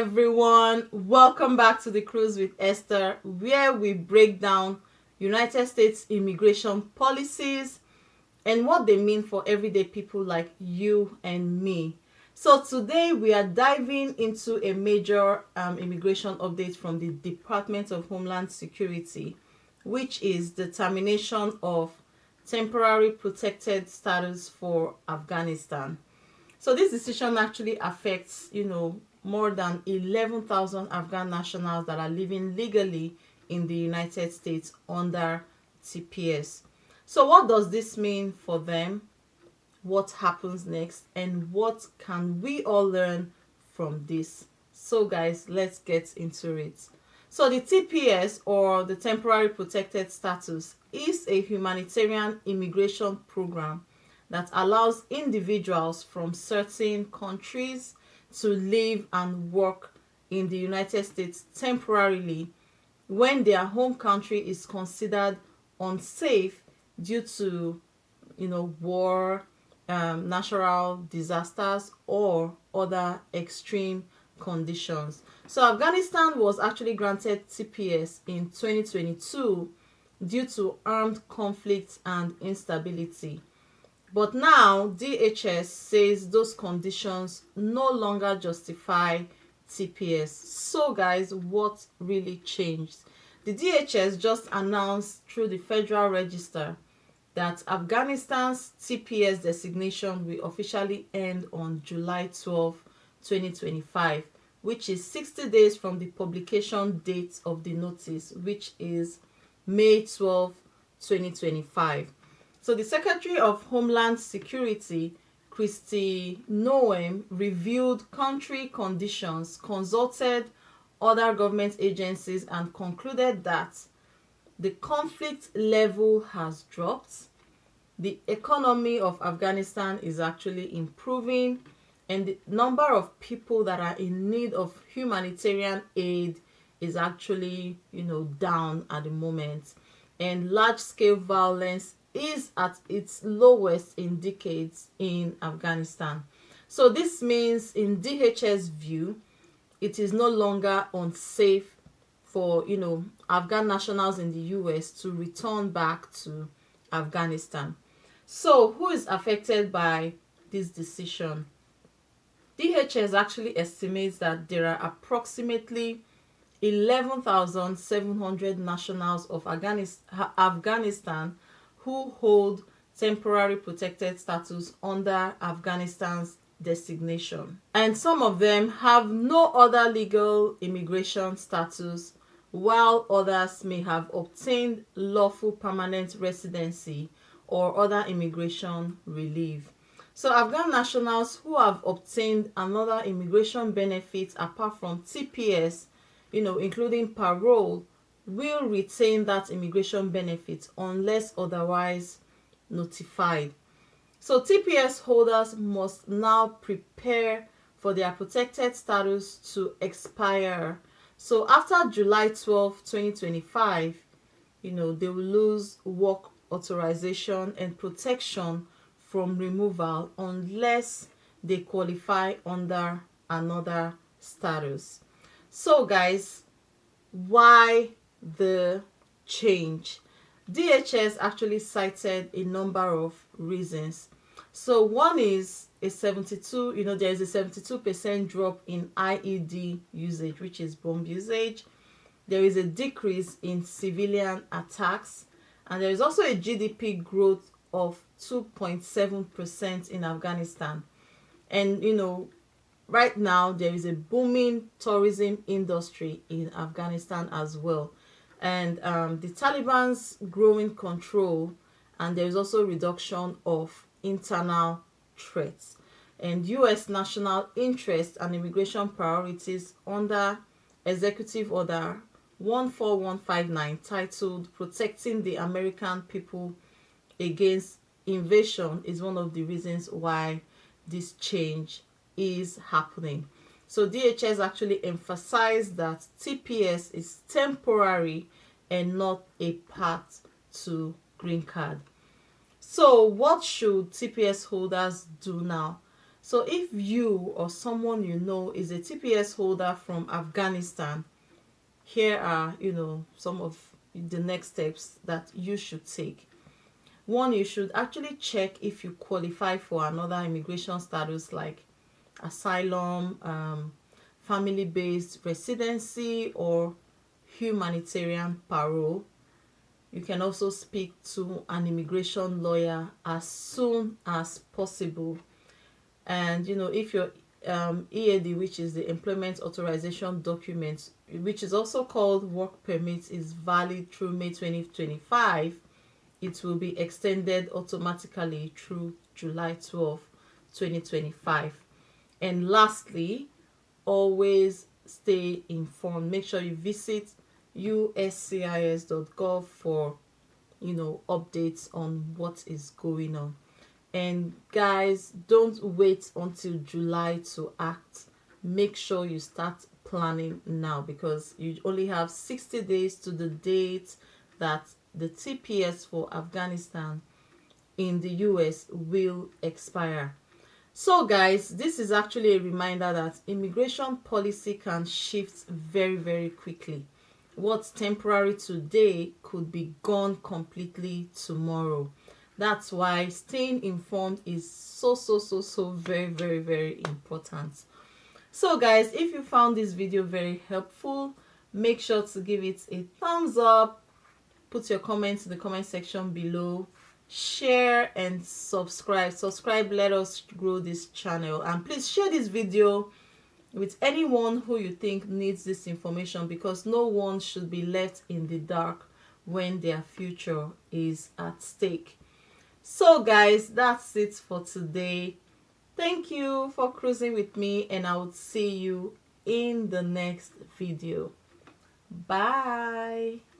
everyone, welcome back to the Cruise with Esther, where we break down United States immigration policies and what they mean for everyday people like you and me. So today we are diving into a major immigration update from the Department of Homeland Security, which is the termination of temporary protected status for Afghanistan. So this decision actually affects, more than 11,000 Afghan nationals that are living legally in the United States under TPS. So what does this mean for them? What happens next? And what can we all learn from this? So guys, let's get into it. So the TPS, or the Temporary Protected Status, is a humanitarian immigration program that allows individuals from certain countries to live and work in the United States temporarily when their home country is considered unsafe due to, war, natural disasters, or other extreme conditions. So Afghanistan was actually granted TPS in 2022 due to armed conflicts and instability. But now, DHS says those conditions no longer justify TPS. So guys, what really changed? The DHS just announced through the Federal Register that Afghanistan's TPS designation will officially end on July 12, 2025, which is 60 days from the publication date of the notice, which is May 12, 2025. So the Secretary of Homeland Security, Kristi Noem, reviewed country conditions, consulted other government agencies, and concluded that the conflict level has dropped, the economy of Afghanistan is actually improving, and the number of people that are in need of humanitarian aid is actually, down at the moment. And large-scale violence is at its lowest in decades in Afghanistan. So this means, in DHS view, it is no longer unsafe for, Afghan nationals in the US to return back to Afghanistan. So who is affected by this decision? DHS actually estimates that there are approximately 11,700 nationals of Afghanistan who hold temporary protected status under Afghanistan's designation. And some of them have no other legal immigration status, while others may have obtained lawful permanent residency or other immigration relief. So Afghan nationals who have obtained another immigration benefit apart from TPS, including parole, will retain that immigration benefit unless otherwise notified. So TPS holders must now prepare for their protected status to expire. So after July 12, 2025, they will lose work authorization and protection from removal unless they qualify under another status. So guys, why the change? DHS actually cited a number of reasons. So one is there is a 72% drop in IED usage, which is bomb usage. There is a decrease in civilian attacks, and there is also a GDP growth of 2.7% in Afghanistan. And right now there is a booming tourism industry in Afghanistan as well. And the Taliban's growing control, and there is also reduction of internal threats. And US national interest and immigration priorities under Executive Order 14159, titled Protecting the American People Against Invasion, is one of the reasons why this change is happening. So DHS actually emphasized that TPS is temporary and not a path to green card. So what should TPS holders do now? So if you or someone you know is a TPS holder from Afghanistan, here are, some of the next steps that you should take. One, you should actually check if you qualify for another immigration status like asylum, family-based residency, or humanitarian parole. You can also speak to an immigration lawyer as soon as possible. And if your EAD, which is the employment authorization document, which is also called work permit, is valid through May 2025, it will be extended automatically through July 12, 2025. And lastly, always stay informed. Make sure you visit uscis.gov for updates on what is going on. And guys, don't wait until July to act. Make sure you start planning now, because you only have 60 days to the date that the TPS for Afghanistan in the US will expire. So guys, this is actually a reminder that immigration policy can shift very, very quickly. What's temporary today could be gone completely tomorrow. That's why staying informed is so very, very, very important. So guys, if you found this video very helpful, make sure to give it a thumbs up, put your comments in the comment section below, share and subscribe. Let us grow this channel, and please share this video with anyone who you think needs this information, because no one should be left in the dark when their future is at stake. So guys, that's it for today. Thank you for cruising with me, and I will see you in the next video. Bye.